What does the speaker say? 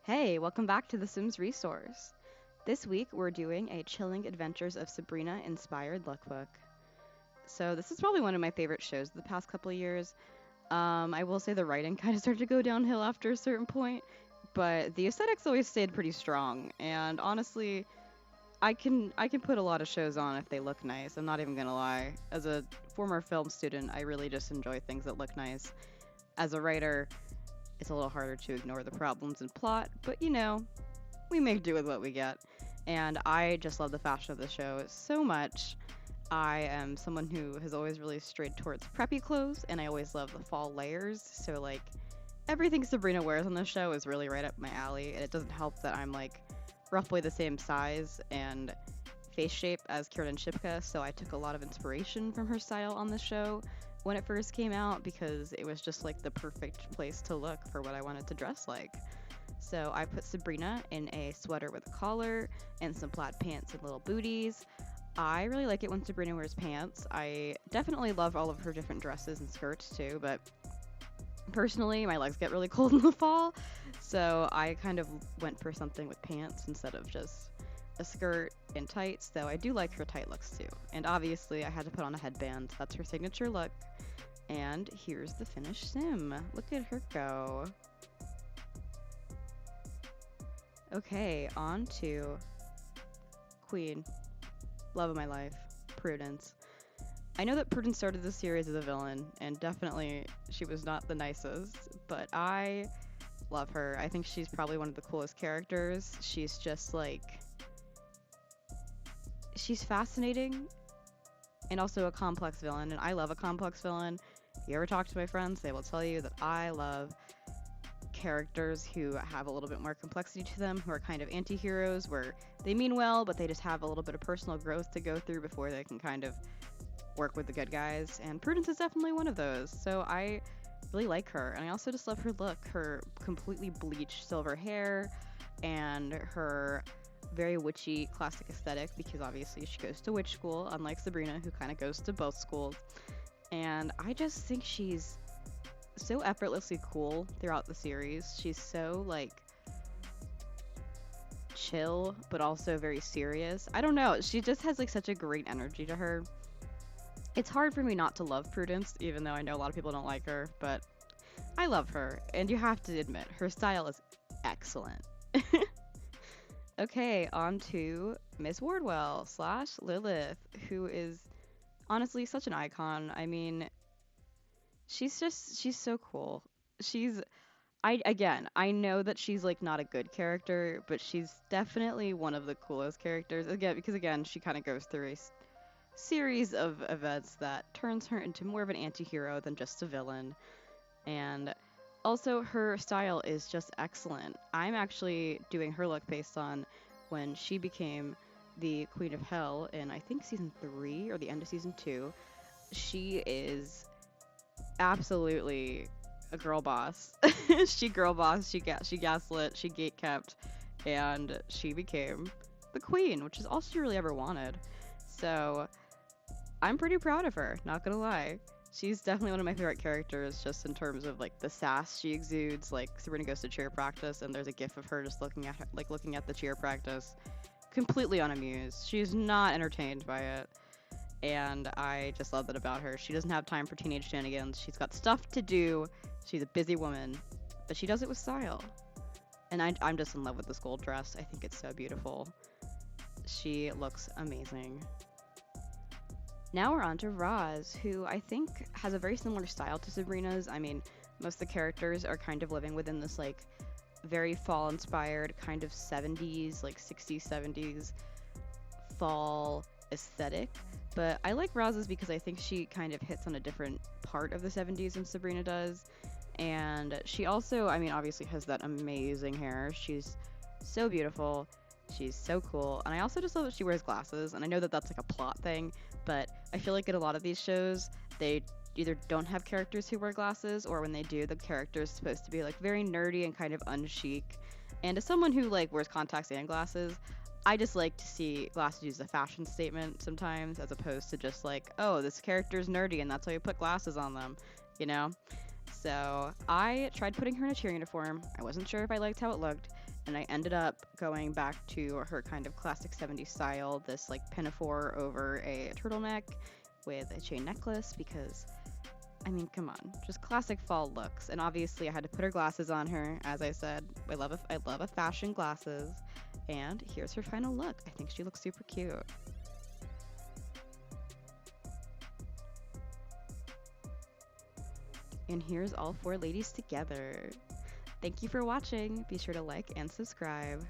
Hey, welcome back to the Sims Resource. This week we're doing a Chilling Adventures of Sabrina inspired lookbook. So this is probably one of my favorite shows of the past couple of years. I will say the writing kind of started to go downhill after a certain point, but the aesthetics always stayed pretty strong. And honestly, I can put a lot of shows on if they look nice. I'm not even gonna lie. As a former film student, I really just enjoy things that look nice. As a writer, it's a little harder to ignore the problems and plot, but we make do with what we get. And I just love the fashion of the show so much. I am someone who has always really strayed towards preppy clothes, and I always love the fall layers. So, like, everything Sabrina wears on the show is really right up my alley, and it doesn't help that I'm, like, roughly the same size and face shape as Kieran Shipka, so I took a lot of inspiration from her style on the show when it first came out because it was just like the perfect place to look for what I wanted to dress like. So I put Sabrina in a sweater with a collar and some plaid pants and little booties. I really like it when Sabrina wears pants. I definitely love all of her different dresses and skirts too, but personally, my legs get really cold in the fall, so I kind of went for something with pants instead of just a skirt and tights, though I do like her tight looks too. And obviously, I had to put on a headband. That's her signature look. And here's the finished sim. Look at her go. Okay, on to Queen. Love of my life, Prudence. I know that Prudence started the series as a villain, and definitely she was not the nicest, but I love her. I think she's probably one of the coolest characters. She's just like, she's fascinating and also a complex villain, and I love a complex villain. If you ever talk to my friends, they will tell you that I love characters who have a little bit more complexity to them, who are kind of anti-heroes, where they mean well, but they just have a little bit of personal growth to go through before they can kind of work with the good guys. And Prudence is definitely one of those. So I really like her. And I also just love her look, her completely bleached silver hair and her very witchy classic aesthetic, because obviously she goes to witch school, unlike Sabrina, who kind of goes to both schools. And I just think she's so effortlessly cool throughout the series. She's so like chill, but also very serious. I don't know. She just has like such a great energy to her. It's hard for me not to love Prudence, even though I know a lot of people don't like her, but I love her. And you have to admit, her style is excellent. Okay, on to Miss Wardwell slash Lilith, who is honestly such an icon. I mean, she's so cool. She's I know that she's like not a good character, but she's definitely one of the coolest characters. Again, because again, she kind of goes through a series of events that turns her into more of an anti-hero than just a villain. And also her style is just excellent. I'm actually doing her look based on when she became the Queen of Hell in I think season 3 or the end of season 2. She is absolutely a girl boss. She girl boss, she gaslit, she gate kept, and she became the queen, which is all she really ever wanted. So I'm pretty proud of her, not gonna lie. She's definitely one of my favorite characters, just in terms of like the sass she exudes. Like Sabrina goes to cheer practice, and there's a gif of her just looking at her, like looking at the cheer practice, completely unamused. She's not entertained by it, and I just love that about her. She doesn't have time for teenage shenanigans. She's got stuff to do. She's a busy woman, but she does it with style. And I'm just in love with this gold dress. I think it's so beautiful. She looks amazing. Now we're on to Roz, who I think has a very similar style to Sabrina's. I mean, most of the characters are kind of living within this like very fall inspired kind of 70s, like 60s, 70s fall aesthetic. But I like Roz's because I think she kind of hits on a different part of the 70s than Sabrina does. And she also, I mean, obviously has that amazing hair. She's so beautiful. She's so cool. And I also just love that she wears glasses. And I know that that's like a plot thing, but I feel like in a lot of these shows, they either don't have characters who wear glasses, or when they do, the character is supposed to be like very nerdy and kind of unchic. And as someone who like wears contacts and glasses, I just like to see glasses used as a fashion statement sometimes, as opposed to just like, oh, this character's nerdy and that's why you put glasses on them, you know? So I tried putting her in a cheer uniform. I wasn't sure if I liked how it looked, and I ended up going back to her kind of classic 70s style, this like pinafore over a turtleneck with a chain necklace because I mean, come on, just classic fall looks. And obviously I had to put her glasses on her. As I said, I love a fashion glasses. And here's her final look. I think she looks super cute. And here's all 4 ladies together. Thank you for watching. Be sure to like and subscribe.